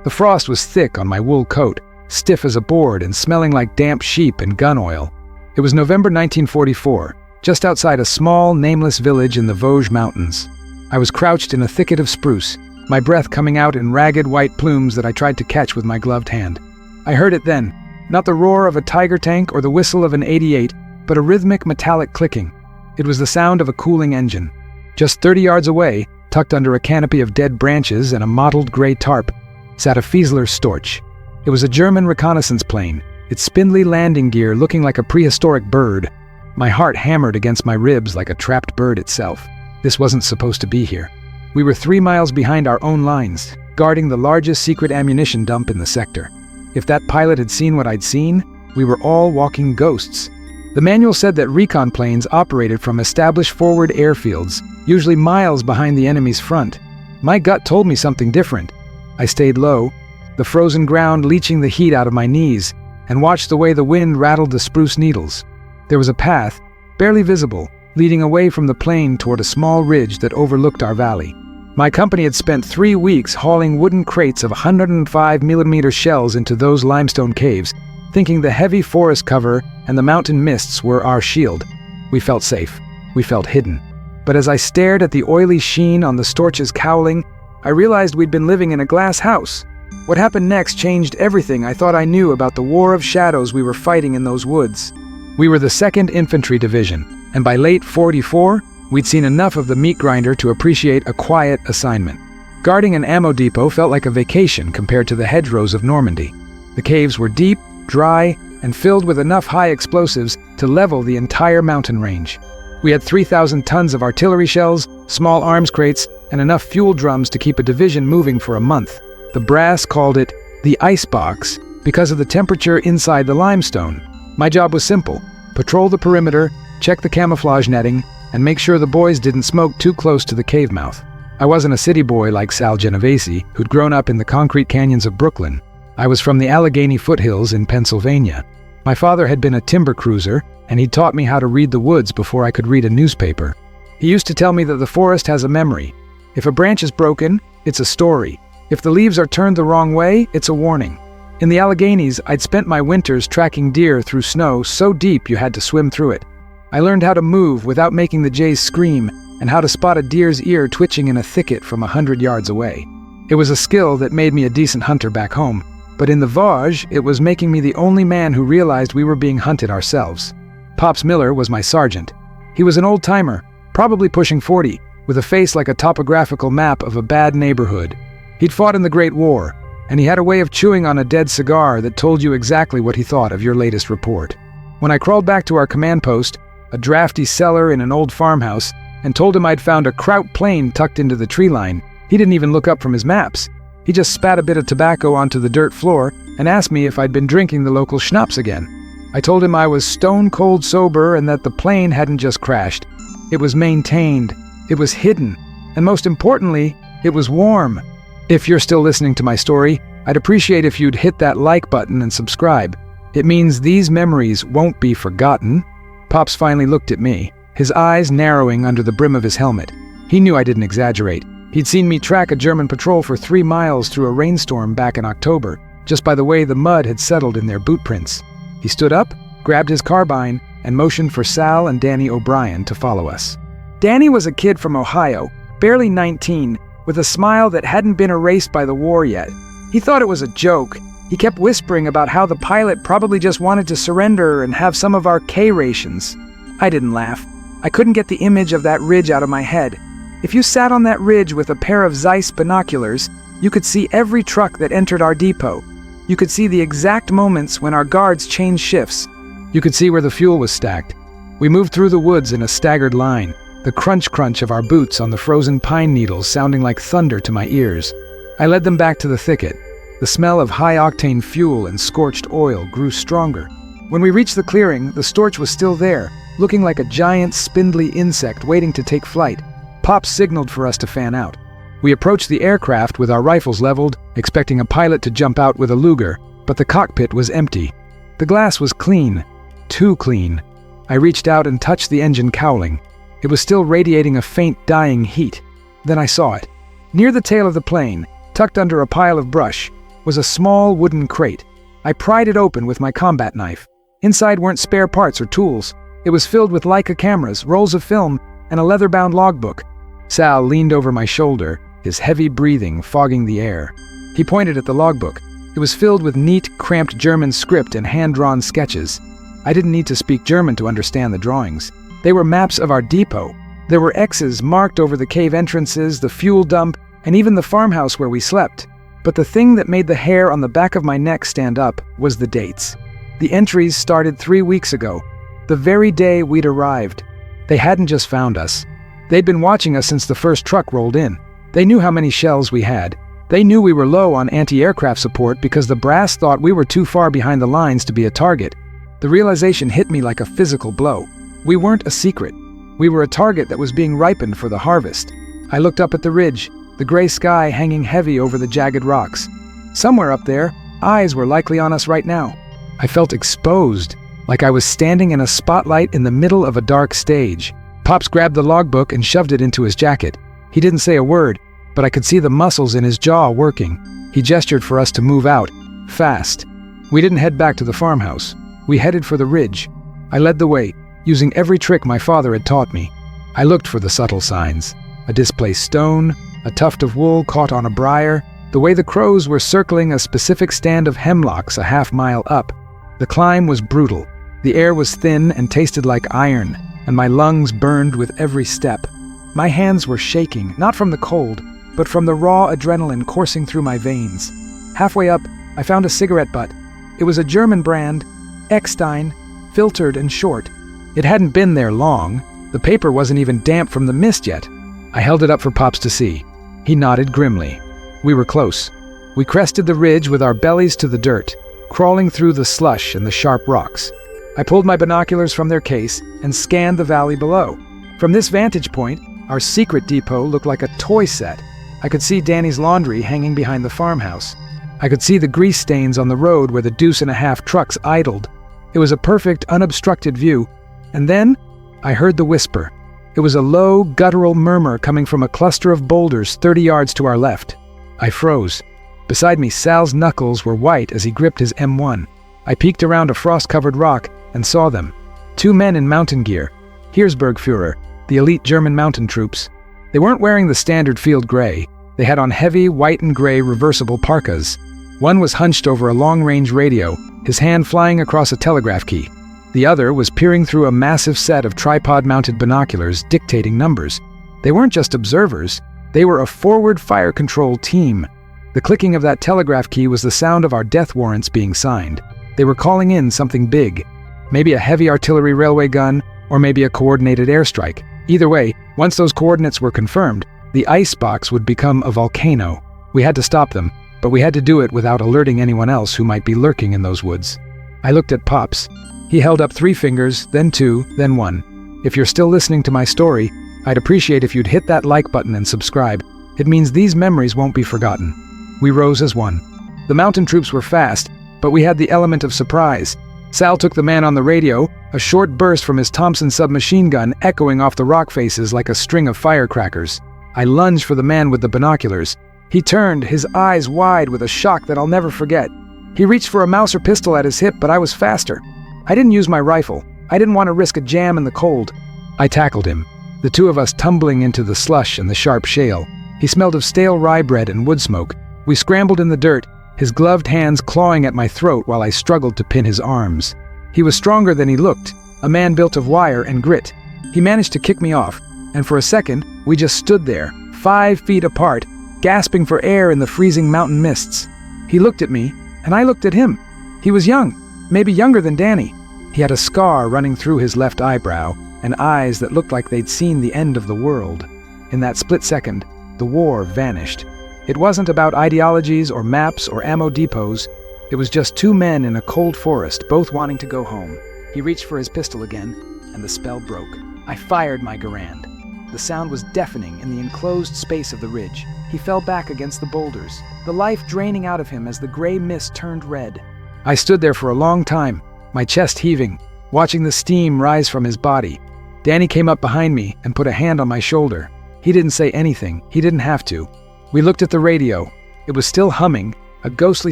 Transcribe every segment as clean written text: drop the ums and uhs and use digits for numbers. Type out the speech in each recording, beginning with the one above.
The frost was thick on my wool coat, stiff as a board and smelling like damp sheep and gun oil. It was November 1944, just outside a small, nameless village in the Vosges Mountains. I was crouched in a thicket of spruce, my breath coming out in ragged white plumes that I tried to catch with my gloved hand. I heard it then, not the roar of a Tiger tank or the whistle of an 88, but a rhythmic metallic clicking. It was the sound of a cooling engine. Just 30 yards away, tucked under a canopy of dead branches and a mottled gray tarp, sat a Fiesler Storch. It was a German reconnaissance plane, its spindly landing gear looking like a prehistoric bird. My heart hammered against my ribs like a trapped bird itself. This wasn't supposed to be here. We were 3 miles behind our own lines, guarding the largest secret ammunition dump in the sector. If that pilot had seen what I'd seen, we were all walking ghosts. The manual said that Recon planes operated from established forward airfields, usually miles behind the enemy's front. My gut told me something different. I stayed low, the frozen ground leaching the heat out of my knees, and watched the way the wind rattled the spruce needles. There was a path, barely visible, leading away from the plane toward a small ridge that overlooked our valley. My company had spent 3 weeks hauling wooden crates of 105mm shells into those limestone caves, thinking the heavy forest cover and the mountain mists were our shield. We felt safe. We felt hidden. But as I stared at the oily sheen on the Storch's cowling, I realized we'd been living in a glass house. What happened next changed everything I thought I knew about the war of shadows we were fighting in those woods. We were the 2nd Infantry Division, and by late '44, we'd seen enough of the meat grinder to appreciate a quiet assignment. Guarding an ammo depot felt like a vacation compared to the hedgerows of Normandy. The caves were deep, dry, and filled with enough high explosives to level the entire mountain range. We had 3,000 tons of artillery shells, small arms crates, and enough fuel drums to keep a division moving for a month. The brass called it the icebox because of the temperature inside the limestone. My job was simple: patrol the perimeter, check the camouflage netting, and make sure the boys didn't smoke too close to the cave mouth. I wasn't a city boy like Sal Genovese, who'd grown up in the concrete canyons of Brooklyn. I was from the Allegheny foothills in Pennsylvania. My father had been a timber cruiser, and he'd taught me how to read the woods before I could read a newspaper. He used to tell me that the forest has a memory. If a branch is broken, it's a story. If the leaves are turned the wrong way, it's a warning. In the Alleghenies, I'd spent my winters tracking deer through snow so deep you had to swim through it. I learned how to move without making the jays scream, and how to spot a deer's ear twitching in a thicket from 100 yards away. It was a skill that made me a decent hunter back home, but in the Vosges, it was making me the only man who realized we were being hunted ourselves. Pops Miller was my sergeant. He was an old-timer, probably pushing 40, with a face like a topographical map of a bad neighborhood. He'd fought in the Great War, and he had a way of chewing on a dead cigar that told you exactly what he thought of your latest report. When I crawled back to our command post, a drafty cellar in an old farmhouse, and told him I'd found a Kraut plane tucked into the tree line, he didn't even look up from his maps. He just spat a bit of tobacco onto the dirt floor and asked me if I'd been drinking the local schnapps again. I told him I was stone-cold sober and that the plane hadn't just crashed. It was maintained, it was hidden, and most importantly, it was warm. If you're still listening to my story, I'd appreciate if you'd hit that like button and subscribe. It means these memories won't be forgotten. Pops finally looked at me, his eyes narrowing under the brim of his helmet. He knew I didn't exaggerate. He'd seen me track a German patrol for 3 miles through a rainstorm back in October, just by the way the mud had settled in their boot prints. He stood up, grabbed his carbine, and motioned for Sal and Danny O'Brien to follow us. Danny was a kid from Ohio, barely 19, with a smile that hadn't been erased by the war yet. He thought it was a joke. He kept whispering about how the pilot probably just wanted to surrender and have some of our K rations. I didn't laugh. I couldn't get the image of that ridge out of my head. If you sat on that ridge with a pair of Zeiss binoculars, you could see every truck that entered our depot. You could see the exact moments when our guards changed shifts. You could see where the fuel was stacked. We moved through the woods in a staggered line, the crunch-crunch of our boots on the frozen pine needles sounding like thunder to my ears. I led them back to the thicket. The smell of high-octane fuel and scorched oil grew stronger. When we reached the clearing, the Storch was still there, looking like a giant, spindly insect waiting to take flight. Pop signaled for us to fan out. We approached the aircraft with our rifles leveled, expecting a pilot to jump out with a Luger, but the cockpit was empty. The glass was clean. Too clean. I reached out and touched the engine cowling. It was still radiating a faint, dying heat. Then I saw it. Near the tail of the plane, tucked under a pile of brush, was a small wooden crate. I pried it open with my combat knife. Inside weren't spare parts or tools. It was filled with Leica cameras, rolls of film, and a leather-bound logbook. Sal leaned over my shoulder, his heavy breathing fogging the air. He pointed at the logbook. It was filled with neat, cramped German script and hand-drawn sketches. I didn't need to speak German to understand the drawings. They were maps of our depot. There were X's marked over the cave entrances, the fuel dump, and even the farmhouse where we slept. But the thing that made the hair on the back of my neck stand up was the dates. The entries started 3 weeks ago, the very day we'd arrived. They hadn't just found us. They'd been watching us since the first truck rolled in. They knew how many shells we had. They knew we were low on anti-aircraft support because the brass thought we were too far behind the lines to be a target. The realization hit me like a physical blow. We weren't a secret. We were a target that was being ripened for the harvest. I looked up at the ridge, the gray sky hanging heavy over the jagged rocks. Somewhere up there, eyes were likely on us right now. I felt exposed, like I was standing in a spotlight in the middle of a dark stage. Pops grabbed the logbook and shoved it into his jacket. He didn't say a word, but I could see the muscles in his jaw working. He gestured for us to move out, fast. We didn't head back to the farmhouse. We headed for the ridge. I led the way, using every trick my father had taught me. I looked for the subtle signs. A displaced stone, a tuft of wool caught on a briar, the way the crows were circling a specific stand of hemlocks a half-mile up. The climb was brutal. The air was thin and tasted like iron, and my lungs burned with every step. My hands were shaking, not from the cold, but from the raw adrenaline coursing through my veins. Halfway up, I found a cigarette butt. It was a German brand, Eckstein, filtered and short. It hadn't been there long. The paper wasn't even damp from the mist yet. I held it up for Pops to see. He nodded grimly. We were close. We crested the ridge with our bellies to the dirt, crawling through the slush and the sharp rocks. I pulled my binoculars from their case and scanned the valley below. From this vantage point, our secret depot looked like a toy set. I could see Danny's laundry hanging behind the farmhouse. I could see the grease stains on the road where the deuce-and-a-half trucks idled. It was a perfect, unobstructed view. And then, I heard the whisper. It was a low, guttural murmur coming from a cluster of boulders 30 yards to our left. I froze. Beside me, Sal's knuckles were white as he gripped his M1. I peeked around a frost-covered rock and saw them. 2 men in mountain gear. Heeresbergführer, the elite German mountain troops. They weren't wearing the standard field gray. They had on heavy, white and gray reversible parkas. One was hunched over a long-range radio, his hand flying across a telegraph key. The other was peering through a massive set of tripod-mounted binoculars dictating numbers. They weren't just observers. They were a forward fire control team. The clicking of that telegraph key was the sound of our death warrants being signed. They were calling in something big. Maybe a heavy artillery railway gun, or maybe a coordinated airstrike. Either way, once those coordinates were confirmed, the icebox would become a volcano. We had to stop them, but we had to do it without alerting anyone else who might be lurking in those woods. I looked at Pops. He held up 3 fingers, then 2, then 1. If you're still listening to my story, I'd appreciate if you'd hit that like button and subscribe. It means these memories won't be forgotten. We rose as one. The mountain troops were fast, but we had the element of surprise. Sal took the man on the radio, a short burst from his Thompson submachine gun echoing off the rock faces like a string of firecrackers. I lunged for the man with the binoculars. He turned, his eyes wide with a shock that I'll never forget. He reached for a Mauser pistol at his hip, but I was faster. I didn't use my rifle. I didn't want to risk a jam in the cold. I tackled him, the 2 of us tumbling into the slush and the sharp shale. He smelled of stale rye bread and wood smoke. We scrambled in the dirt, his gloved hands clawing at my throat while I struggled to pin his arms. He was stronger than he looked, a man built of wire and grit. He managed to kick me off, and for a second, we just stood there, 5 feet apart, gasping for air in the freezing mountain mists. He looked at me, and I looked at him. He was young, maybe younger than Danny. He had a scar running through his left eyebrow, and eyes that looked like they'd seen the end of the world. In that split second, the war vanished. It wasn't about ideologies or maps or ammo depots. It was just 2 men in a cold forest, both wanting to go home. He reached for his pistol again, and the spell broke. I fired my Garand. The sound was deafening in the enclosed space of the ridge. He fell back against the boulders, the life draining out of him as the gray mist turned red. I stood there for a long time, my chest heaving, watching the steam rise from his body. Danny came up behind me and put a hand on my shoulder. He didn't say anything. He didn't have to. We looked at the radio. It was still humming, a ghostly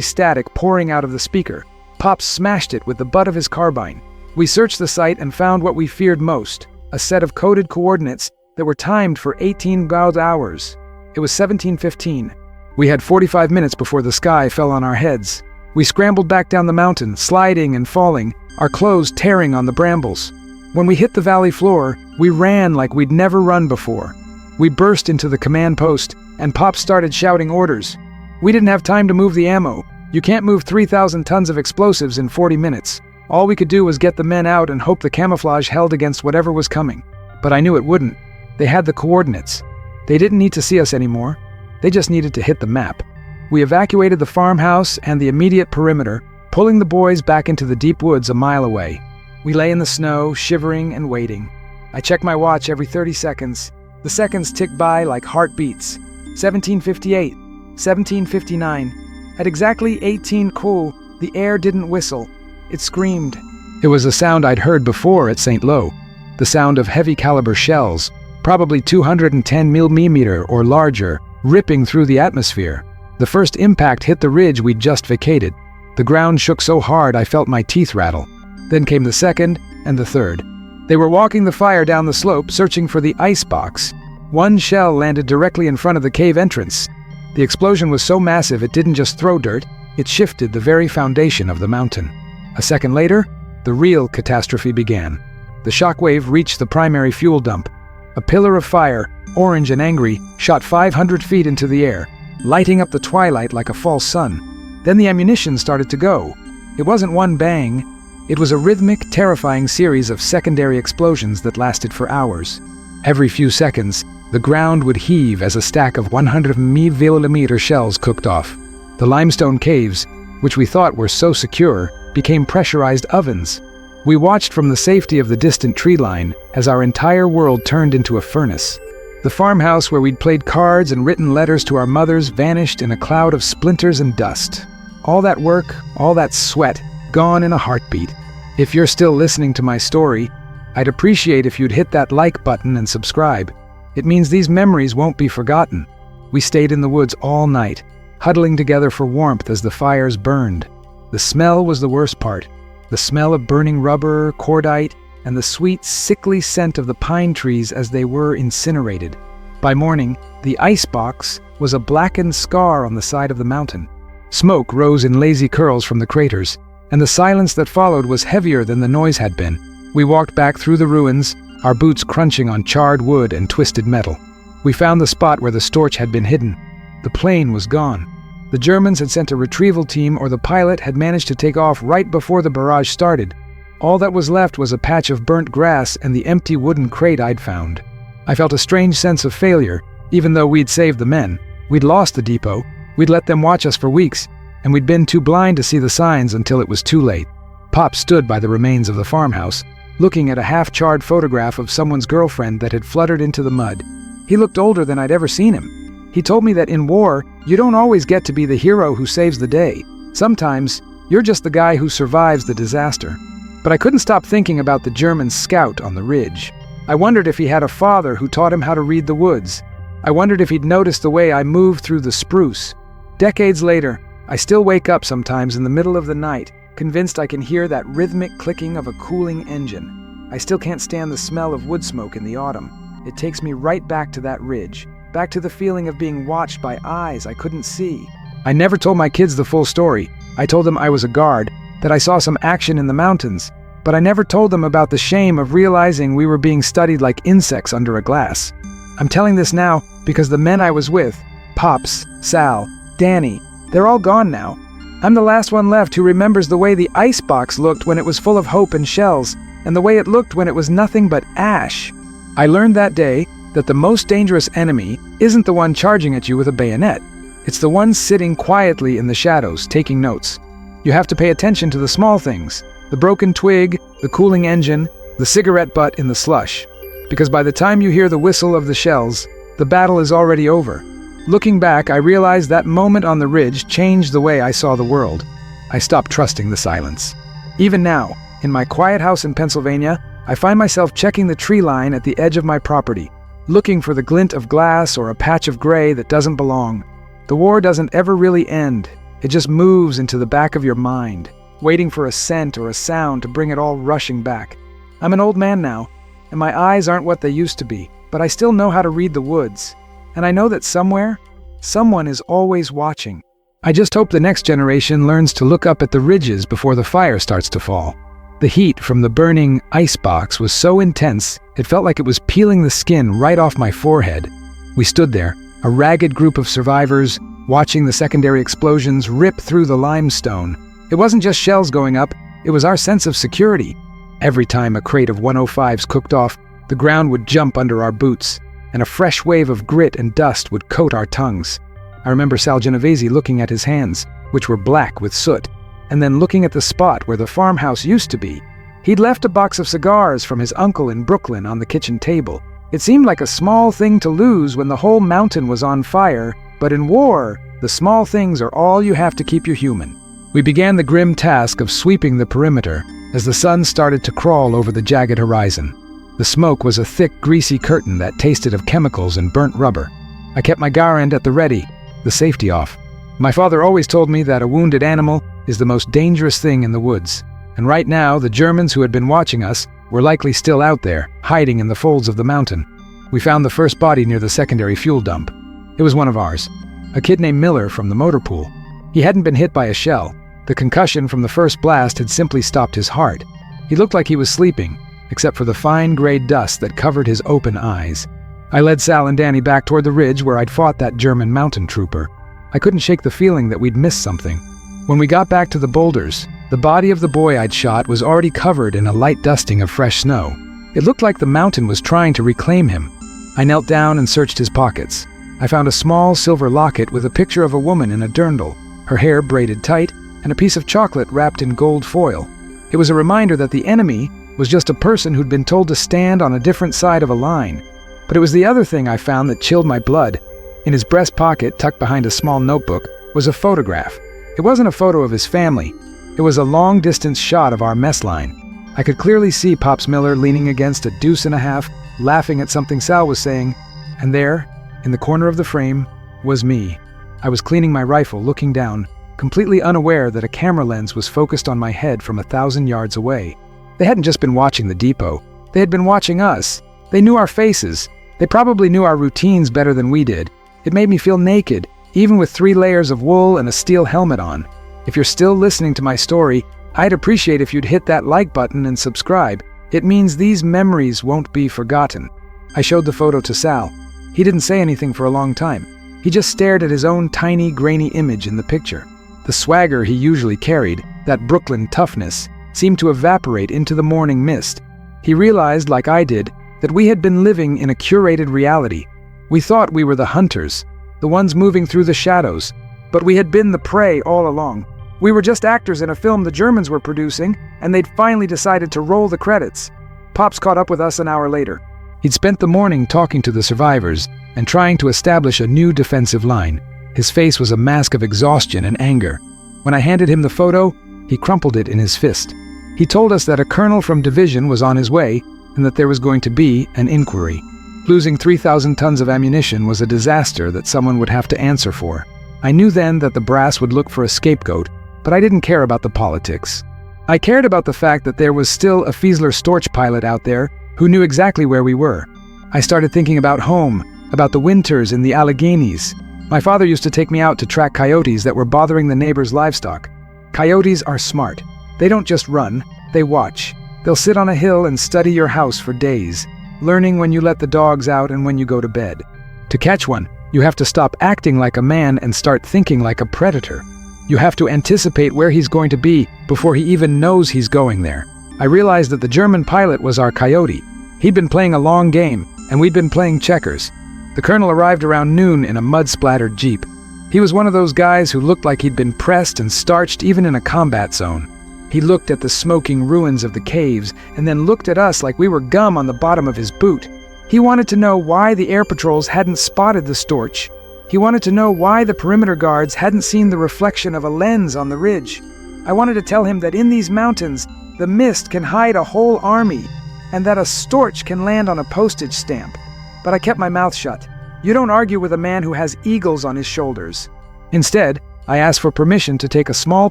static pouring out of the speaker. Pop smashed it with the butt of his carbine. We searched the site and found what we feared most, a set of coded coordinates that were timed for 18 hours. It was 17:15. We had 45 minutes before the sky fell on our heads. We scrambled back down the mountain, sliding and falling, our clothes tearing on the brambles. When we hit the valley floor, we ran like we'd never run before. We burst into the command post, and Pop started shouting orders. We didn't have time to move the ammo. You can't move 3,000 tons of explosives in 40 minutes. All we could do was get the men out and hope the camouflage held against whatever was coming. But I knew it wouldn't. They had the coordinates. They didn't need to see us anymore. They just needed to hit the map. We evacuated the farmhouse and the immediate perimeter, pulling the boys back into the deep woods a mile away. We lay in the snow, shivering and waiting. I checked my watch every 30 seconds. The seconds ticked by like heartbeats. 17:58, 17:59. At exactly 18 cool, the air didn't whistle. It screamed. It was a sound I'd heard before at St. Lo. The sound of heavy caliber shells, probably 210 mm or larger, ripping through the atmosphere. The first impact hit the ridge we'd just vacated. The ground shook so hard I felt my teeth rattle. Then came the second and the third. They were walking the fire down the slope, searching for the ice box. One shell landed directly in front of the cave entrance. The explosion was so massive it didn't just throw dirt, it shifted the very foundation of the mountain. A second later, the real catastrophe began. The shockwave reached the primary fuel dump. A pillar of fire, orange and angry, shot 500 feet into the air, lighting up the twilight like a false sun. Then the ammunition started to go. It wasn't one bang. It was a rhythmic, terrifying series of secondary explosions that lasted for hours. Every few seconds, the ground would heave as a stack of 100 mm shells cooked off. The limestone caves, which we thought were so secure, became pressurized ovens. We watched from the safety of the distant tree line as our entire world turned into a furnace. The farmhouse where we'd played cards and written letters to our mothers vanished in a cloud of splinters and dust. All that work, all that sweat, gone in a heartbeat. If you're still listening to my story, I'd appreciate if you'd hit that like button and subscribe. It means these memories won't be forgotten. We stayed in the woods all night, huddling together for warmth as the fires burned. The smell was the worst part. The smell of burning rubber, cordite, and the sweet, sickly scent of the pine trees as they were incinerated. By morning, the ice box was a blackened scar on the side of the mountain. Smoke rose in lazy curls from the craters, and the silence that followed was heavier than the noise had been. We walked back through the ruins, our boots crunching on charred wood and twisted metal. We found the spot where the Storch had been hidden. The plane was gone. The Germans had sent a retrieval team, or the pilot had managed to take off right before the barrage started. All that was left was a patch of burnt grass and the empty wooden crate I'd found. I felt a strange sense of failure, even though we'd saved the men. We'd lost the depot, we'd let them watch us for weeks, and we'd been too blind to see the signs until it was too late. Pop stood by the remains of the farmhouse, looking at a half-charred photograph of someone's girlfriend that had fluttered into the mud. He looked older than I'd ever seen him. He told me that in war, you don't always get to be the hero who saves the day. Sometimes, you're just the guy who survives the disaster. But I couldn't stop thinking about the German scout on the ridge. I wondered if he had a father who taught him how to read the woods. I wondered if he'd noticed the way I moved through the spruce. Decades later, I still wake up sometimes in the middle of the night, convinced I can hear that rhythmic clicking of a cooling engine. I still can't stand the smell of wood smoke in the autumn. It takes me right back to that ridge, back to the feeling of being watched by eyes I couldn't see. I never told my kids the full story. I told them I was a guard, that I saw some action in the mountains, but I never told them about the shame of realizing we were being studied like insects under a glass. I'm telling this now because the men I was with, Pops, Sal, Danny, they're all gone now. I'm the last one left who remembers the way the icebox looked when it was full of hope and shells, and the way it looked when it was nothing but ash. I learned that day that the most dangerous enemy isn't the one charging at you with a bayonet. It's the one sitting quietly in the shadows, taking notes. You have to pay attention to the small things, the broken twig, the cooling engine, the cigarette butt in the slush. Because by the time you hear the whistle of the shells, the battle is already over. Looking back, I realized that moment on the ridge changed the way I saw the world. I stopped trusting the silence. Even now, in my quiet house in Pennsylvania, I find myself checking the tree line at the edge of my property, looking for the glint of glass or a patch of gray that doesn't belong. The war doesn't ever really end. It just moves into the back of your mind, waiting for a scent or a sound to bring it all rushing back. I'm an old man now, and my eyes aren't what they used to be, but I still know how to read the woods. And I know that somewhere, someone is always watching. I just hope the next generation learns to look up at the ridges before the fire starts to fall. The heat from the burning ice box was so intense, it felt like it was peeling the skin right off my forehead. We stood there, a ragged group of survivors, watching the secondary explosions rip through the limestone. It wasn't just shells going up, it was our sense of security. Every time a crate of 105s cooked off, the ground would jump under our boots, and a fresh wave of grit and dust would coat our tongues. I remember Sal Genovese looking at his hands, which were black with soot, and then looking at the spot where the farmhouse used to be. He'd left a box of cigars from his uncle in Brooklyn on the kitchen table. It seemed like a small thing to lose when the whole mountain was on fire, but in war, the small things are all you have to keep you human. We began the grim task of sweeping the perimeter as the sun started to crawl over the jagged horizon. The smoke was a thick, greasy curtain that tasted of chemicals and burnt rubber. I kept my Garand at the ready, the safety off. My father always told me that a wounded animal is the most dangerous thing in the woods, and right now the Germans who had been watching us were likely still out there, hiding in the folds of the mountain. We found the first body near the secondary fuel dump. It was one of ours, a kid named Miller from the motor pool. He hadn't been hit by a shell. The concussion from the first blast had simply stopped his heart. He looked like he was sleeping, except for the fine gray dust that covered his open eyes. I led Sal and Danny back toward the ridge where I'd fought that German mountain trooper. I couldn't shake the feeling that we'd missed something. When we got back to the boulders, the body of the boy I'd shot was already covered in a light dusting of fresh snow. It looked like the mountain was trying to reclaim him. I knelt down and searched his pockets. I found a small silver locket with a picture of a woman in a dirndl, her hair braided tight, and a piece of chocolate wrapped in gold foil. It was a reminder that the enemy was just a person who'd been told to stand on a different side of a line. But it was the other thing I found that chilled my blood. In his breast pocket, tucked behind a small notebook, was a photograph. It wasn't a photo of his family. It was a long-distance shot of our mess line. I could clearly see Pops Miller leaning against a deuce and a half, laughing at something Sal was saying, and there, in the corner of the frame, was me. I was cleaning my rifle, looking down, completely unaware that a camera lens was focused on my head from 1,000 yards away. They hadn't just been watching the depot. They had been watching us. They knew our faces. They probably knew our routines better than we did. It made me feel naked, even with 3 layers of wool and a steel helmet on. If you're still listening to my story, I'd appreciate if you'd hit that like button and subscribe. It means these memories won't be forgotten. I showed the photo to Sal. He didn't say anything for a long time. He just stared at his own tiny, grainy image in the picture. The swagger he usually carried, that Brooklyn toughness, seemed to evaporate into the morning mist. He realized, like I did, that we had been living in a curated reality. We thought we were the hunters, the ones moving through the shadows, but we had been the prey all along. We were just actors in a film the Germans were producing, and they'd finally decided to roll the credits. Pops caught up with us an hour later. He'd spent the morning talking to the survivors and trying to establish a new defensive line. His face was a mask of exhaustion and anger. When I handed him the photo, he crumpled it in his fist. He told us that a colonel from division was on his way and that there was going to be an inquiry. Losing 3,000 tons of ammunition was a disaster that someone would have to answer for. I knew then that the brass would look for a scapegoat, but I didn't care about the politics. I cared about the fact that there was still a Fiesler Storch pilot out there who knew exactly where we were. I started thinking about home, about the winters in the Alleghenies. My father used to take me out to track coyotes that were bothering the neighbors' livestock. Coyotes are smart. They don't just run, they watch. They'll sit on a hill and study your house for days, learning when you let the dogs out and when you go to bed. To catch one, you have to stop acting like a man and start thinking like a predator. You have to anticipate where he's going to be before he even knows he's going there. I realized that the German pilot was our coyote. He'd been playing a long game, and we'd been playing checkers. The colonel arrived around noon in a mud-splattered jeep. He was one of those guys who looked like he'd been pressed and starched even in a combat zone. He looked at the smoking ruins of the caves and then looked at us like we were gum on the bottom of his boot. He wanted to know why the air patrols hadn't spotted the Storch. He wanted to know why the perimeter guards hadn't seen the reflection of a lens on the ridge. I wanted to tell him that in these mountains, the mist can hide a whole army, and that a Storch can land on a postage stamp. But I kept my mouth shut. You don't argue with a man who has eagles on his shoulders. Instead, I asked for permission to take a small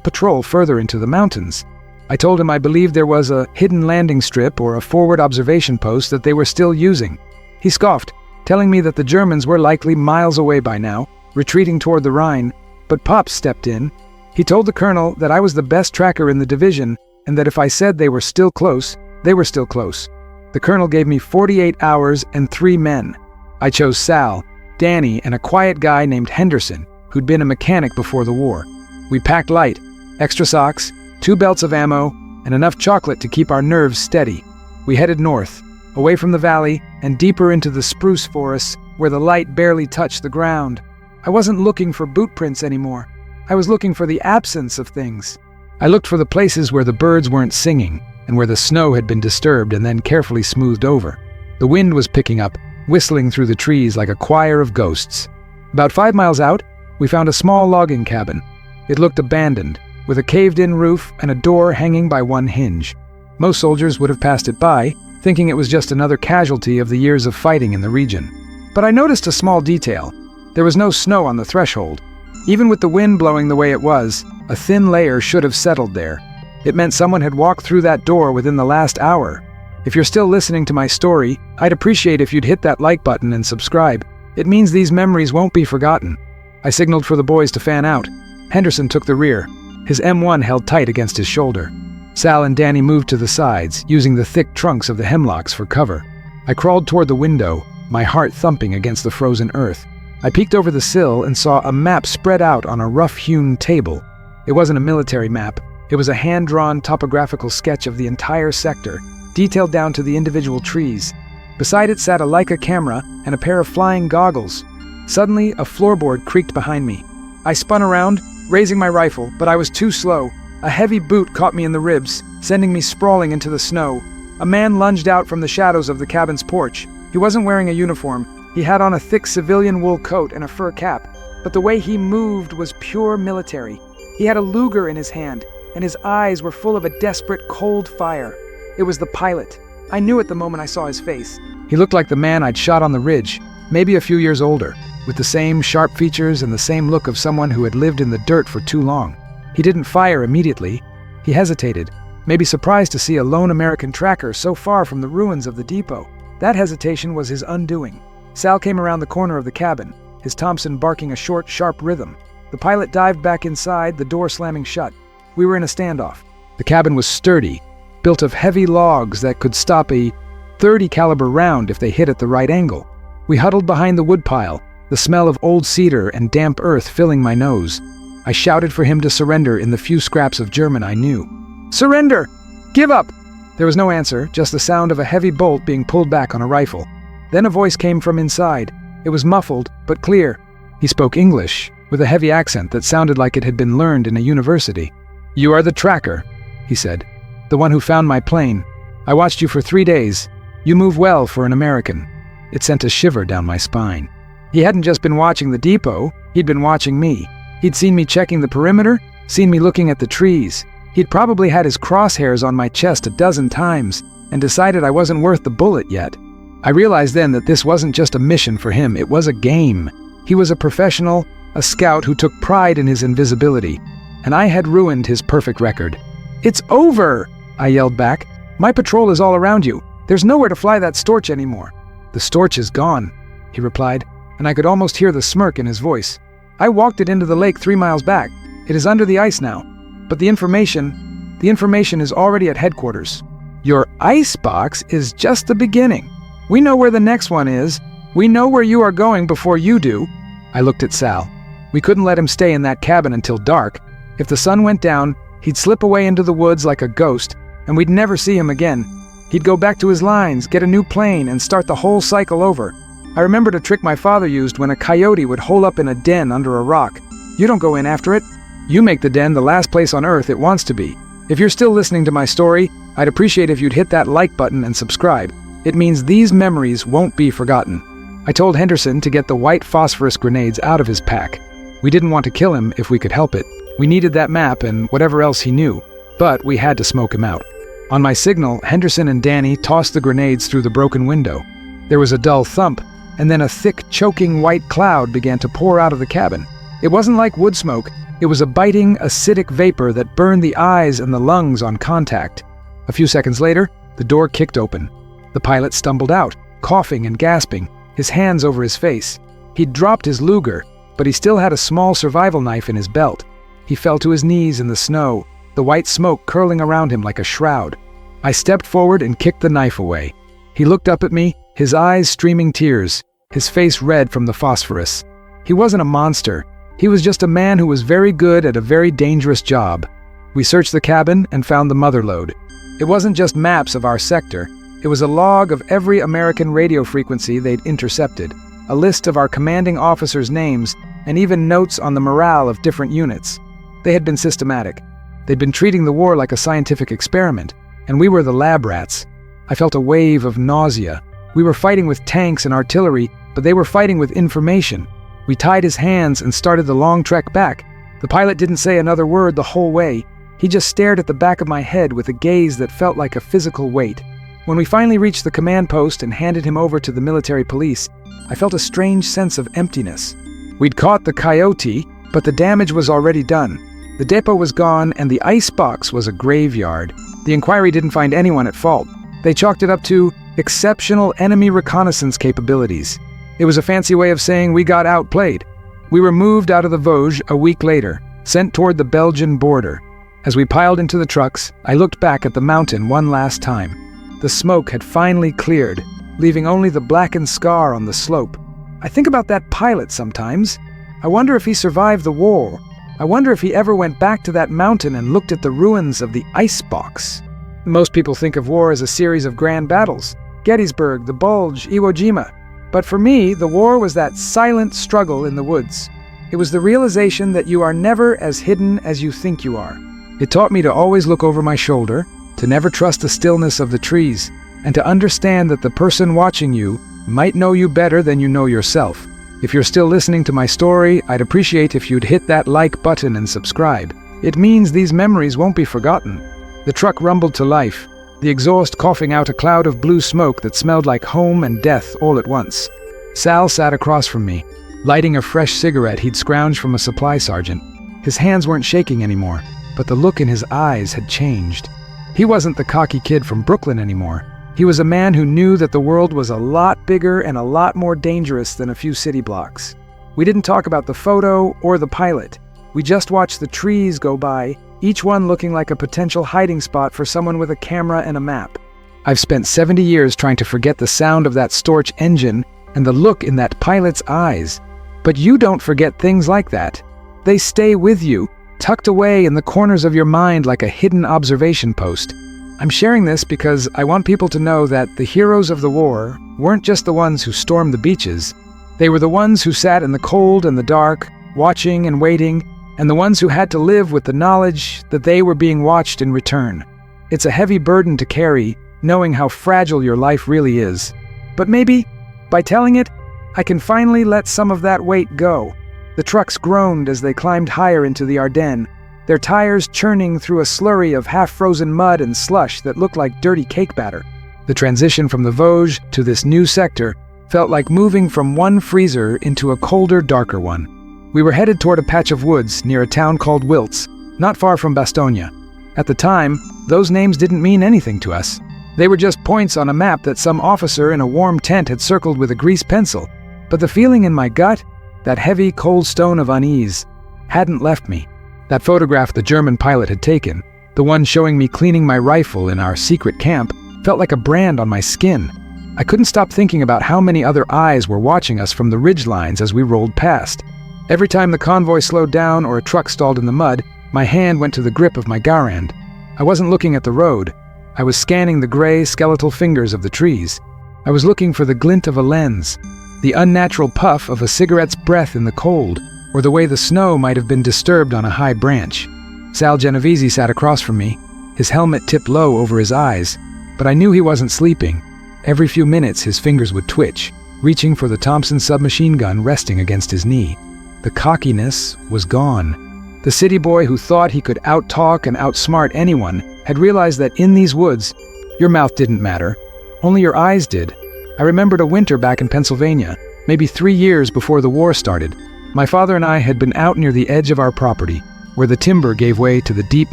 patrol further into the mountains. I told him I believed there was a hidden landing strip or a forward observation post that they were still using. He scoffed, telling me that the Germans were likely miles away by now, retreating toward the Rhine, but Pops stepped in. He told the colonel that I was the best tracker in the division and that if I said they were still close, they were still close. The colonel gave me 48 hours and 3 men. I chose Sal, Danny, and a quiet guy named Henderson, who'd been a mechanic before the war. We packed light, extra socks, 2 belts of ammo, and enough chocolate to keep our nerves steady. We headed north, away from the valley and deeper into the spruce forests where the light barely touched the ground. I wasn't looking for boot prints anymore. I was looking for the absence of things. I looked for the places where the birds weren't singing and where the snow had been disturbed and then carefully smoothed over. The wind was picking up, whistling through the trees like a choir of ghosts. About 5 miles out, we found a small logging cabin. It looked abandoned, with a caved-in roof and a door hanging by one hinge. Most soldiers would have passed it by, thinking it was just another casualty of the years of fighting in the region. But I noticed a small detail. There was no snow on the threshold. Even with the wind blowing the way it was, a thin layer should have settled there. It meant someone had walked through that door within the last hour. If you're still listening to my story, I'd appreciate if you'd hit that like button and subscribe. It means these memories won't be forgotten. I signaled for the boys to fan out. Henderson took the rear, his M1 held tight against his shoulder. Sal and Danny moved to the sides, using the thick trunks of the hemlocks for cover. I crawled toward the window, my heart thumping against the frozen earth. I peeked over the sill and saw a map spread out on a rough-hewn table. It wasn't a military map. It was a hand-drawn topographical sketch of the entire sector, detailed down to the individual trees. Beside it sat a Leica camera and a pair of flying goggles. Suddenly, a floorboard creaked behind me. I spun around, raising my rifle, but I was too slow. A heavy boot caught me in the ribs, sending me sprawling into the snow. A man lunged out from the shadows of the cabin's porch. He wasn't wearing a uniform. He had on a thick civilian wool coat and a fur cap, but the way he moved was pure military. He had a Luger in his hand, and his eyes were full of a desperate, cold fire. It was the pilot. I knew it the moment I saw his face. He looked like the man I'd shot on the ridge, maybe a few years older, with the same sharp features and the same look of someone who had lived in the dirt for too long. He didn't fire immediately. He hesitated, maybe surprised to see a lone American tracker so far from the ruins of the depot. That hesitation was his undoing. Sal came around the corner of the cabin, his Thompson barking a short, sharp rhythm. The pilot dived back inside, the door slamming shut. We were in a standoff. The cabin was sturdy, built of heavy logs that could stop a .30 caliber round if they hit at the right angle. We huddled behind the woodpile, the smell of old cedar and damp earth filling my nose. I shouted for him to surrender in the few scraps of German I knew. "Surrender! Give up!" There was no answer, just the sound of a heavy bolt being pulled back on a rifle. Then a voice came from inside. It was muffled, but clear. He spoke English, with a heavy accent that sounded like it had been learned in a university. "You are the tracker," he said. "The one who found my plane. I watched you for 3 days. You move well for an American." It sent a shiver down my spine. He hadn't just been watching the depot, he'd been watching me. He'd seen me checking the perimeter, seen me looking at the trees. He'd probably had his crosshairs on my chest a dozen times, and decided I wasn't worth the bullet yet. I realized then that this wasn't just a mission for him, it was a game. He was a professional, a scout who took pride in his invisibility, and I had ruined his perfect record. "It's over!" I yelled back. "My patrol is all around you. There's nowhere to fly that Storch anymore." "The Storch is gone," he replied, and I could almost hear the smirk in his voice. "I walked it into the lake 3 miles back. It is under the ice now. But the information is already at headquarters. Your icebox is just the beginning. We know where the next one is. We know where you are going before you do." I looked at Sal. We couldn't let him stay in that cabin until dark. If the sun went down, he'd slip away into the woods like a ghost, and we'd never see him again. He'd go back to his lines, get a new plane, and start the whole cycle over. I remembered a trick my father used when a coyote would hole up in a den under a rock. You don't go in after it. You make the den the last place on earth it wants to be. If you're still listening to my story, I'd appreciate if you'd hit that like button and subscribe. It means these memories won't be forgotten. I told Henderson to get the white phosphorus grenades out of his pack. We didn't want to kill him if we could help it. We needed that map and whatever else he knew, but we had to smoke him out. On my signal, Henderson and Danny tossed the grenades through the broken window. There was a dull thump, and then a thick, choking white cloud began to pour out of the cabin. It wasn't like wood smoke. It was a biting, acidic vapor that burned the eyes and the lungs on contact. A few seconds later, the door kicked open. The pilot stumbled out, coughing and gasping, his hands over his face. He'd dropped his Luger, but he still had a small survival knife in his belt. He fell to his knees in the snow, the white smoke curling around him like a shroud. I stepped forward and kicked the knife away. He looked up at me, his eyes streaming tears, his face red from the phosphorus. He wasn't a monster. He was just a man who was very good at a very dangerous job. We searched the cabin and found the mother lode. It wasn't just maps of our sector. It was a log of every American radio frequency they'd intercepted, a list of our commanding officers' names, and even notes on the morale of different units. They had been systematic. They'd been treating the war like a scientific experiment, and we were the lab rats. I felt a wave of nausea. We were fighting with tanks and artillery, but they were fighting with information. We tied his hands and started the long trek back. The pilot didn't say another word the whole way. He just stared at the back of my head with a gaze that felt like a physical weight. When we finally reached the command post and handed him over to the military police, I felt a strange sense of emptiness. We'd caught the Coyote, but the damage was already done. The depot was gone, and the ice box was a graveyard. The inquiry didn't find anyone at fault. They chalked it up to exceptional enemy reconnaissance capabilities. It was a fancy way of saying we got outplayed. We were moved out of the Vosges a week later, sent toward the Belgian border. As we piled into the trucks, I looked back at the mountain one last time. The smoke had finally cleared, leaving only the blackened scar on the slope. I think about that pilot sometimes. I wonder if he survived the war. I wonder if he ever went back to that mountain and looked at the ruins of the ice box. Most people think of war as a series of grand battles. Gettysburg, the Bulge, Iwo Jima. But for me, the war was that silent struggle in the woods. It was the realization that you are never as hidden as you think you are. It taught me to always look over my shoulder, to never trust the stillness of the trees, and to understand that the person watching you might know you better than you know yourself. If you're still listening to my story, I'd appreciate if you'd hit that like button and subscribe. It means these memories won't be forgotten. The truck rumbled to life, the exhaust coughing out a cloud of blue smoke that smelled like home and death all at once. Sal sat across from me, lighting a fresh cigarette he'd scrounged from a supply sergeant. His hands weren't shaking anymore, but the look in his eyes had changed. He wasn't the cocky kid from Brooklyn anymore. He was a man who knew that the world was a lot bigger and a lot more dangerous than a few city blocks. We didn't talk about the photo or the pilot. We just watched the trees go by, each one looking like a potential hiding spot for someone with a camera and a map. I've spent 70 years trying to forget the sound of that Storch engine and the look in that pilot's eyes. But you don't forget things like that. They stay with you, tucked away in the corners of your mind like a hidden observation post. I'm sharing this because I want people to know that the heroes of the war weren't just the ones who stormed the beaches. They were the ones who sat in the cold and the dark, watching and waiting, and the ones who had to live with the knowledge that they were being watched in return. It's a heavy burden to carry, knowing how fragile your life really is. But maybe, by telling it, I can finally let some of that weight go. The trucks groaned as they climbed higher into the Ardennes, their tires churning through a slurry of half-frozen mud and slush that looked like dirty cake batter. The transition from the Vosges to this new sector felt like moving from one freezer into a colder, darker one. We were headed toward a patch of woods near a town called Wiltz, not far from Bastogne. At the time, those names didn't mean anything to us. They were just points on a map that some officer in a warm tent had circled with a grease pencil. But the feeling in my gut, that heavy, cold stone of unease, hadn't left me. That photograph the German pilot had taken, the one showing me cleaning my rifle in our secret camp, felt like a brand on my skin. I couldn't stop thinking about how many other eyes were watching us from the ridgelines as we rolled past. Every time the convoy slowed down or a truck stalled in the mud, my hand went to the grip of my Garand. I wasn't looking at the road. I was scanning the gray, skeletal fingers of the trees. I was looking for the glint of a lens, the unnatural puff of a cigarette's breath in the cold, or the way the snow might have been disturbed on a high branch. Sal Genovese sat across from me, his helmet tipped low over his eyes, but I knew he wasn't sleeping. Every few minutes his fingers would twitch, reaching for the Thompson submachine gun resting against his knee. The cockiness was gone. The city boy who thought he could out-talk and outsmart anyone had realized that in these woods, your mouth didn't matter, only your eyes did. I remembered a winter back in Pennsylvania, maybe 3 years before the war started. My father and I had been out near the edge of our property, where the timber gave way to the deep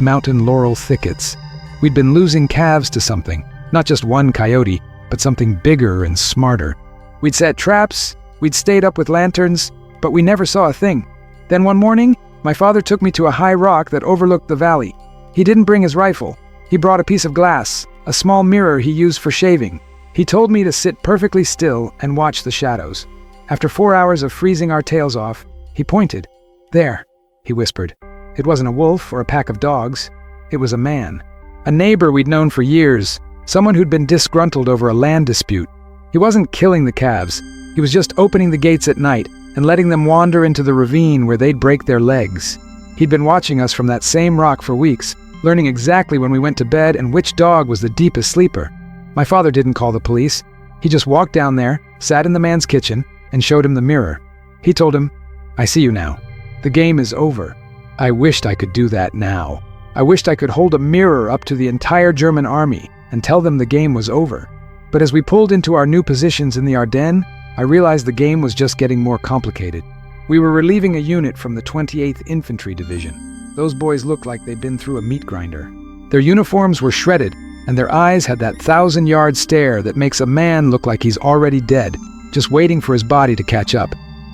mountain laurel thickets. We'd been losing calves to something, not just one coyote, but something bigger and smarter. We'd set traps, we'd stayed up with lanterns, but we never saw a thing. Then one morning, my father took me to a high rock that overlooked the valley. He didn't bring his rifle. He brought a piece of glass, a small mirror he used for shaving. He told me to sit perfectly still and watch the shadows. After 4 hours of freezing our tails off, he pointed. "There," he whispered. It wasn't a wolf or a pack of dogs. It was a man. A neighbor we'd known for years, someone who'd been disgruntled over a land dispute. He wasn't killing the calves. He was just opening the gates at night and letting them wander into the ravine where they'd break their legs. He'd been watching us from that same rock for weeks, learning exactly when we went to bed and which dog was the deepest sleeper. My father didn't call the police. He just walked down there, sat in the man's kitchen, and showed him the mirror. He told him, "I see you now. The game is over." I wished I could do that now. I wished I could hold a mirror up to the entire German army and tell them the game was over. But as we pulled into our new positions in the Ardennes, I realized the game was just getting more complicated. We were relieving a unit from the 28th Infantry Division. Those boys looked like they'd been through a meat grinder. Their uniforms were shredded, and their eyes had that 1,000-yard stare that makes a man look like he's already dead, just waiting for his body to catch up.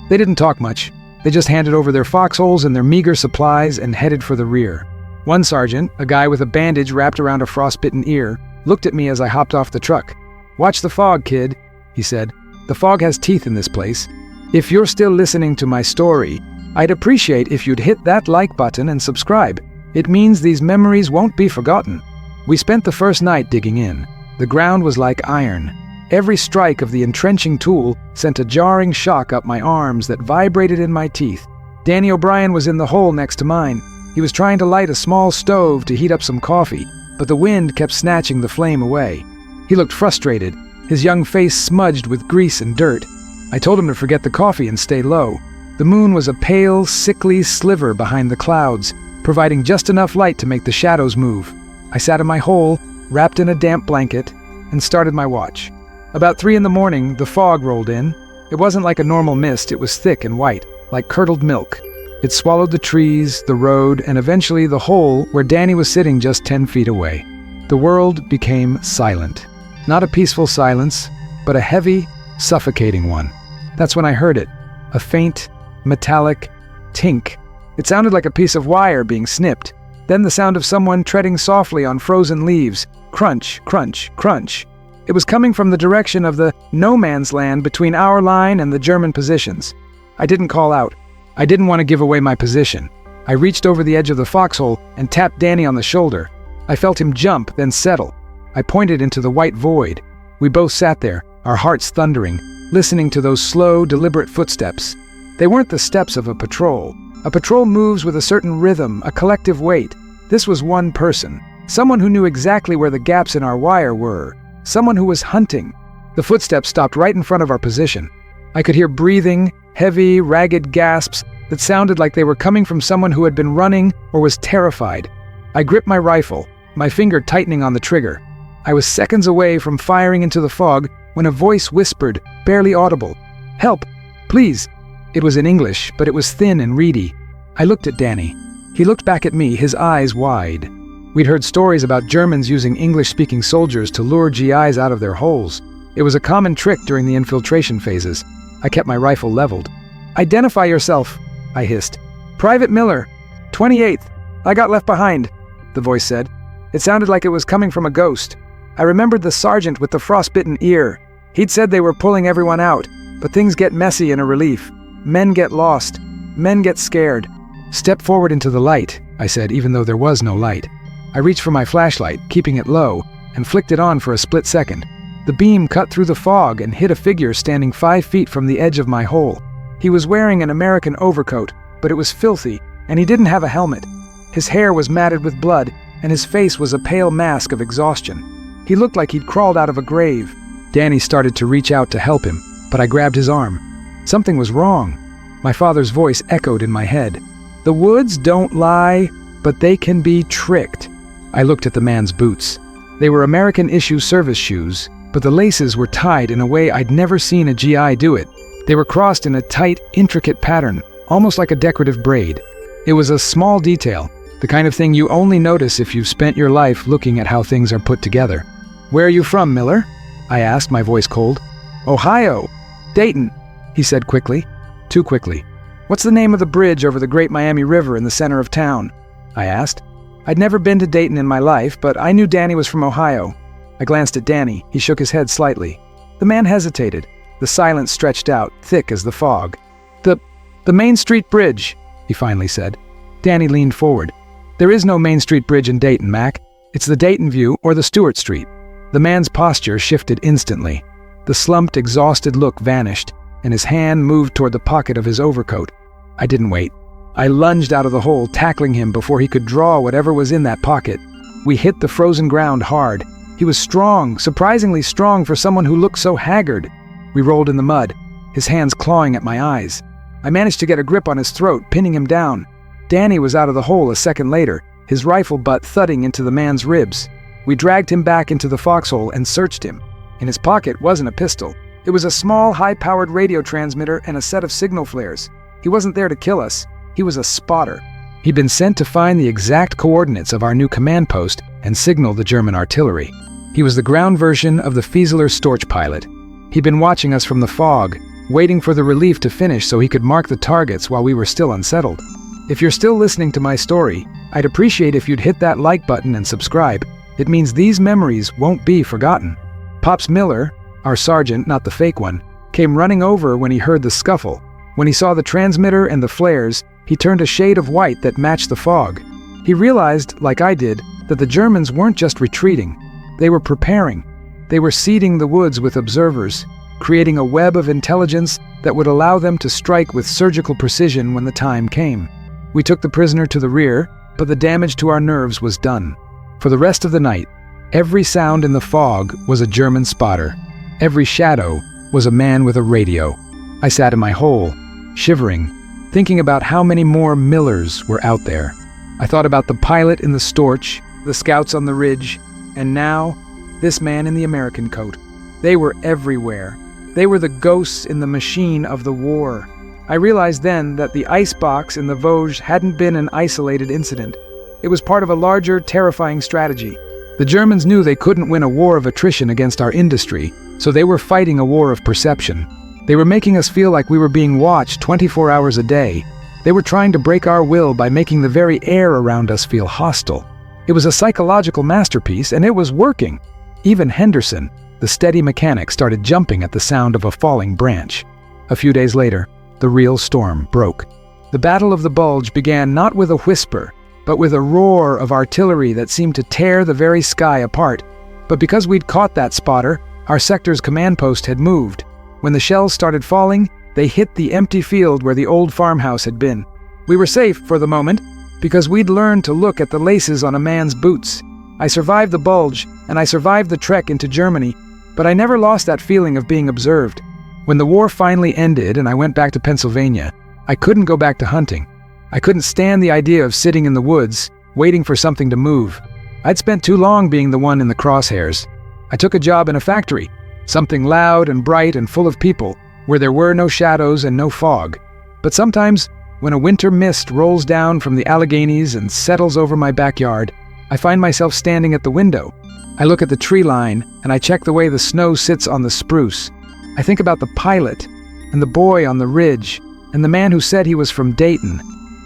They didn't talk much. They just handed over their foxholes and their meager supplies and headed for the rear. One sergeant, a guy with a bandage wrapped around a frostbitten ear, looked at me as I hopped off the truck. "Watch the fog, kid," he said. "The fog has teeth in this place. If you're still listening to my story, I'd appreciate if you'd hit that like button and subscribe. It means these memories won't be forgotten." We spent the first night digging in. The ground was like iron. Every strike of the entrenching tool sent a jarring shock up my arms that vibrated in my teeth. Danny O'Brien was in the hole next to mine. He was trying to light a small stove to heat up some coffee, but the wind kept snatching the flame away. He looked frustrated, his young face smudged with grease and dirt. I told him to forget the coffee and stay low. The moon was a pale, sickly sliver behind the clouds, providing just enough light to make the shadows move. I sat in my hole, wrapped in a damp blanket, and started my watch. About 3 in the morning, the fog rolled in. It wasn't like a normal mist, it was thick and white, like curdled milk. It swallowed the trees, the road, and eventually the hole where Danny was sitting just 10 feet away. The world became silent. Not a peaceful silence, but a heavy, suffocating one. That's when I heard it. A faint, metallic tink. It sounded like a piece of wire being snipped. Then the sound of someone treading softly on frozen leaves. Crunch, crunch, crunch. It was coming from the direction of the no man's land between our line and the German positions. I didn't call out. I didn't want to give away my position. I reached over the edge of the foxhole and tapped Danny on the shoulder. I felt him jump, then settle. I pointed into the white void. We both sat there, our hearts thundering, listening to those slow, deliberate footsteps. They weren't the steps of a patrol. A patrol moves with a certain rhythm, a collective weight. This was one person, someone who knew exactly where the gaps in our wire were, someone who was hunting. The footsteps stopped right in front of our position. I could hear breathing, heavy, ragged gasps that sounded like they were coming from someone who had been running or was terrified. I gripped my rifle, my finger tightening on the trigger. I was seconds away from firing into the fog when a voice whispered, barely audible, "Help! Please!" It was in English, but it was thin and reedy. I looked at Danny. He looked back at me, his eyes wide. We'd heard stories about Germans using English-speaking soldiers to lure GIs out of their holes. It was a common trick during the infiltration phases. I kept my rifle leveled. "Identify yourself," I hissed. "Private Miller, 28th. I got left behind," the voice said. It sounded like it was coming from a ghost. I remembered the sergeant with the frostbitten ear. He'd said they were pulling everyone out, but things get messy in a relief. Men get lost. Men get scared. "Step forward into the light," I said, even though there was no light. I reached for my flashlight, keeping it low, and flicked it on for a split second. The beam cut through the fog and hit a figure standing 5 feet from the edge of my hole. He was wearing an American overcoat, but it was filthy, and he didn't have a helmet. His hair was matted with blood, and his face was a pale mask of exhaustion. He looked like he'd crawled out of a grave. Danny started to reach out to help him, but I grabbed his arm. Something was wrong. My father's voice echoed in my head. "The woods don't lie, but they can be tricked." I looked at the man's boots. They were American-issue service shoes, but the laces were tied in a way I'd never seen a GI do it. They were crossed in a tight, intricate pattern, almost like a decorative braid. It was a small detail, the kind of thing you only notice if you've spent your life looking at how things are put together. "Where are you from, Miller?" I asked, my voice cold. "Ohio. Dayton," he said quickly. Too quickly. "What's the name of the bridge over the Great Miami River in the center of town?" I asked. I'd never been to Dayton in my life, but I knew Danny was from Ohio. I glanced at Danny. He shook his head slightly. The man hesitated. The silence stretched out, thick as the fog. The Main Street Bridge," he finally said. Danny leaned forward. "There is no Main Street Bridge in Dayton, Mac. It's the Dayton View or the Stewart Street." The man's posture shifted instantly. The slumped, exhausted look vanished, and his hand moved toward the pocket of his overcoat. I didn't wait. I lunged out of the hole, tackling him before he could draw whatever was in that pocket. We hit the frozen ground hard. He was strong, surprisingly strong for someone who looked so haggard. We rolled in the mud, his hands clawing at my eyes. I managed to get a grip on his throat, pinning him down. Danny was out of the hole a second later, his rifle butt thudding into the man's ribs. We dragged him back into the foxhole and searched him. In his pocket wasn't a pistol. It was a small, high-powered radio transmitter and a set of signal flares. He wasn't there to kill us. He was a spotter. He'd been sent to find the exact coordinates of our new command post and signal the German artillery. He was the ground version of the Fieseler Storch pilot. He'd been watching us from the fog, waiting for the relief to finish so he could mark the targets while we were still unsettled. If you're still listening to my story, I'd appreciate if you'd hit that like button and subscribe. It means these memories won't be forgotten. Pops Miller, our sergeant, not the fake one, came running over when he heard the scuffle. When he saw the transmitter and the flares, he turned a shade of white that matched the fog. He realized, like I did, that the Germans weren't just retreating. They were preparing. They were seeding the woods with observers, creating a web of intelligence that would allow them to strike with surgical precision when the time came. We took the prisoner to the rear, but the damage to our nerves was done. For the rest of the night, every sound in the fog was a German spotter. Every shadow was a man with a radio. I sat in my hole, shivering, thinking about how many more Millers were out there. I thought about the pilot in the Storch, the scouts on the ridge, and now, this man in the American coat. They were everywhere. They were the ghosts in the machine of the war. I realized then that the icebox in the Vosges hadn't been an isolated incident. It was part of a larger, terrifying strategy. The Germans knew they couldn't win a war of attrition against our industry, so they were fighting a war of perception. They were making us feel like we were being watched 24 hours a day. They were trying to break our will by making the very air around us feel hostile. It was a psychological masterpiece, and it was working. Even Henderson, the steady mechanic, started jumping at the sound of a falling branch. A few days later, the real storm broke. The Battle of the Bulge began not with a whisper, but with a roar of artillery that seemed to tear the very sky apart. But because we'd caught that spotter, our sector's command post had moved. When the shells started falling, they hit the empty field where the old farmhouse had been. We were safe for the moment, because we'd learned to look at the laces on a man's boots. I survived the Bulge, and I survived the trek into Germany, but I never lost that feeling of being observed. When the war finally ended and I went back to Pennsylvania, I couldn't go back to hunting. I couldn't stand the idea of sitting in the woods, waiting for something to move. I'd spent too long being the one in the crosshairs. I took a job in a factory, something loud and bright and full of people, where there were no shadows and no fog. But sometimes, when a winter mist rolls down from the Alleghenies and settles over my backyard, I find myself standing at the window. I look at the tree line, and I check the way the snow sits on the spruce. I think about the pilot, and the boy on the ridge, and the man who said he was from Dayton.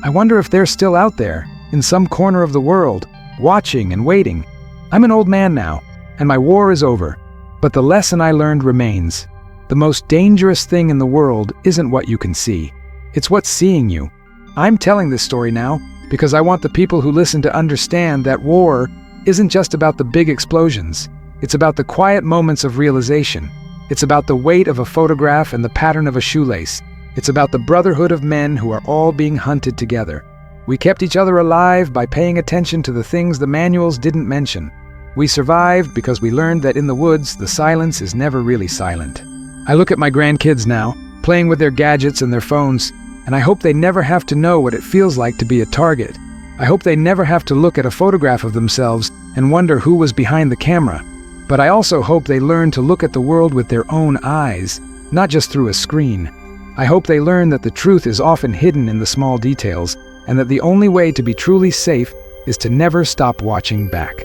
I wonder if they're still out there, in some corner of the world, watching and waiting. I'm an old man now, and my war is over. But the lesson I learned remains. The most dangerous thing in the world isn't what you can see. It's what's seeing you. I'm telling this story now because I want the people who listen to understand that war isn't just about the big explosions. It's about the quiet moments of realization. It's about the weight of a photograph and the pattern of a shoelace. It's about the brotherhood of men who are all being hunted together. We kept each other alive by paying attention to the things the manuals didn't mention. We survived because we learned that in the woods, the silence is never really silent. I look at my grandkids now, playing with their gadgets and their phones, and I hope they never have to know what it feels like to be a target. I hope they never have to look at a photograph of themselves and wonder who was behind the camera. But I also hope they learn to look at the world with their own eyes, not just through a screen. I hope they learn that the truth is often hidden in the small details, and that the only way to be truly safe is to never stop watching back.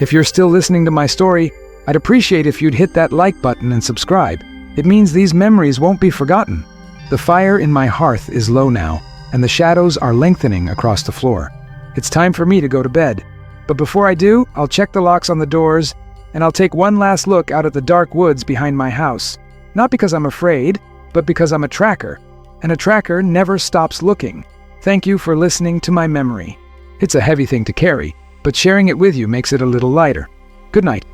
If you're still listening to my story, I'd appreciate if you'd hit that like button and subscribe. It means these memories won't be forgotten. The fire in my hearth is low now, and the shadows are lengthening across the floor. It's time for me to go to bed. But before I do, I'll check the locks on the doors, and I'll take one last look out at the dark woods behind my house. Not because I'm afraid, but because I'm a tracker, and a tracker never stops looking. Thank you for listening to my memory. It's a heavy thing to carry, but sharing it with you makes it a little lighter. Good night.